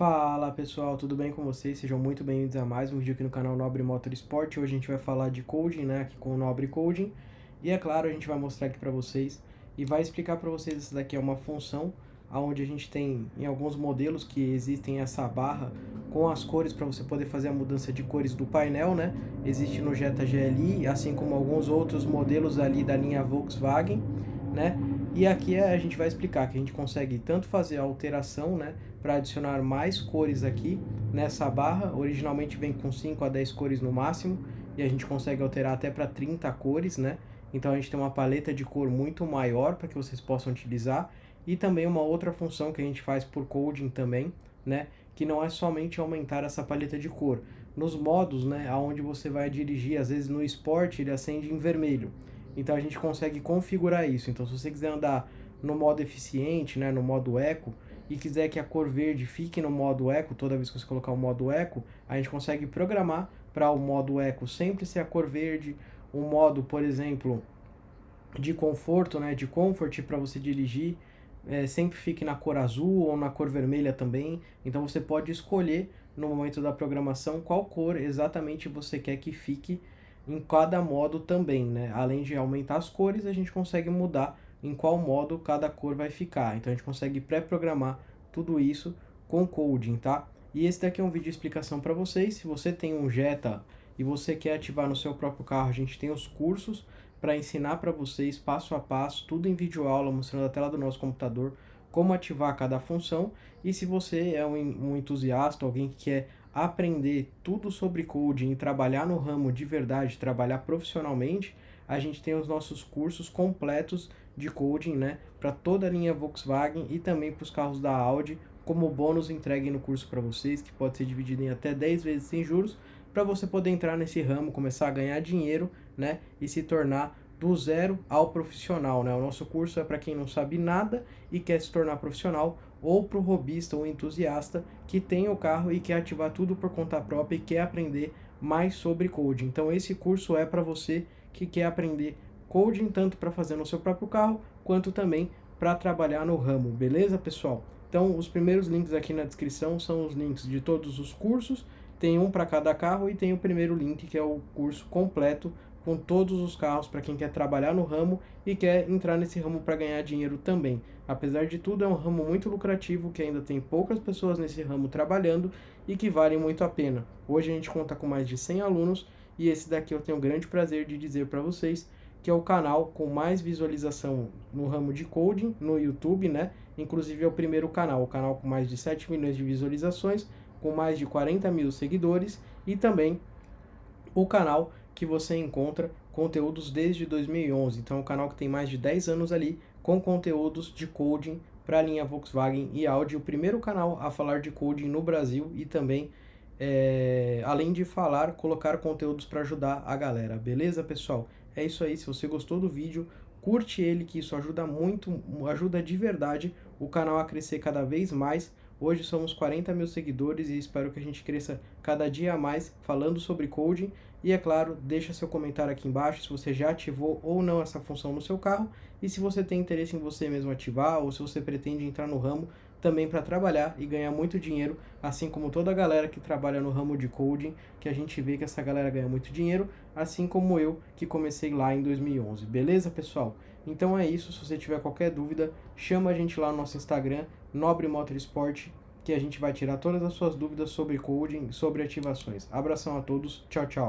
Fala pessoal, tudo bem com vocês? Sejam muito bem-vindos a mais um vídeo aqui no canal Nobre Motorsport. Hoje a gente vai falar de coding, né, aqui com o Nobre Coding. E é claro, a gente vai mostrar aqui para vocês e vai explicar para vocês. Essa daqui é uma função onde a gente tem em alguns modelos que existem essa barra com as cores para você poder fazer a mudança de cores do painel, né? Existe no Jetta GLI, assim como alguns outros modelos ali da linha Volkswagen, né? E aqui a gente vai explicar que a gente consegue tanto fazer a alteração, né, para adicionar mais cores aqui nessa barra. Originalmente vem com 5 a 10 cores no máximo, e a gente consegue alterar até para 30 cores, né? Então a gente tem uma paleta de cor muito maior para que vocês possam utilizar. E também uma outra função que a gente faz por coding também, né, que não é somente aumentar essa paleta de cor. Nos modos, né, aonde você vai dirigir, às vezes no Sport ele acende em vermelho. Então a gente consegue configurar isso. Então se você quiser andar no modo eficiente, né, no modo eco, e quiser que a cor verde fique no modo eco, toda vez que você colocar o modo eco, a gente consegue programar para o modo eco sempre ser a cor verde. Um modo, por exemplo, de conforto, né, de comfort para você dirigir, sempre fique na cor azul ou na cor vermelha também. Então você pode escolher no momento da programação qual cor exatamente você quer que fique em cada modo também, né? Além de aumentar as cores, a gente consegue mudar em qual modo cada cor vai ficar. Então a gente consegue pré-programar tudo isso com coding, tá? E esse daqui é um vídeo de explicação para vocês. Se você tem um Jetta e você quer ativar no seu próprio carro, a gente tem os cursos para ensinar para vocês passo a passo, tudo em videoaula, mostrando a tela do nosso computador, como ativar cada função. E se você é um entusiasta, alguém que quer aprender tudo sobre coding e trabalhar no ramo de verdade, trabalhar profissionalmente, a gente tem os nossos cursos completos de coding, né, para toda a linha Volkswagen e também para os carros da Audi, como bônus entregue no curso para vocês, que pode ser dividido em até 10 vezes sem juros, para você poder entrar nesse ramo, começar a ganhar dinheiro, né, e se tornar do zero ao profissional, né? O nosso curso é para quem não sabe nada e quer se tornar profissional, ou para o hobbyista ou entusiasta que tem o carro e quer ativar tudo por conta própria e quer aprender mais sobre coding. Então esse curso é para você que quer aprender coding tanto para fazer no seu próprio carro, quanto também para trabalhar no ramo, beleza, pessoal? Então os primeiros links aqui na descrição são os links de todos os cursos, tem um para cada carro e tem o primeiro link que é o curso completo com todos os carros para quem quer trabalhar no ramo e quer entrar nesse ramo para ganhar dinheiro também. Apesar de tudo, é um ramo muito lucrativo, que ainda tem poucas pessoas nesse ramo trabalhando e que vale muito a pena. Hoje a gente conta com mais de 100 alunos e esse daqui eu tenho o grande prazer de dizer para vocês que é o canal com mais visualização no ramo de coding no YouTube, né? Inclusive é o primeiro canal, o canal com mais de 7 milhões de visualizações, com mais de 40 mil seguidores, e também o canal que você encontra conteúdos desde 2011. Então é um canal que tem mais de 10 anos ali com conteúdos de coding para a linha Volkswagen e Audi. O primeiro canal a falar de coding no Brasil e também, além de falar, colocar conteúdos para ajudar a galera. Beleza, pessoal? É isso aí. Se você gostou do vídeo, curte ele, que isso ajuda muito, ajuda de verdade o canal a crescer cada vez mais. Hoje somos 40 mil seguidores e espero que a gente cresça cada dia mais falando sobre coding. E é claro, deixa seu comentário aqui embaixo se você já ativou ou não essa função no seu carro e se você tem interesse em você mesmo ativar ou se você pretende entrar no ramo também para trabalhar e ganhar muito dinheiro, assim como toda a galera que trabalha no ramo de coding, que a gente vê que essa galera ganha muito dinheiro, assim como eu que comecei lá em 2011. Beleza, pessoal? Então é isso. Se você tiver qualquer dúvida, chama a gente lá no nosso Instagram, Nobre Motorsport, que a gente vai tirar todas as suas dúvidas sobre coding, sobre ativações. Abração a todos, tchau, tchau.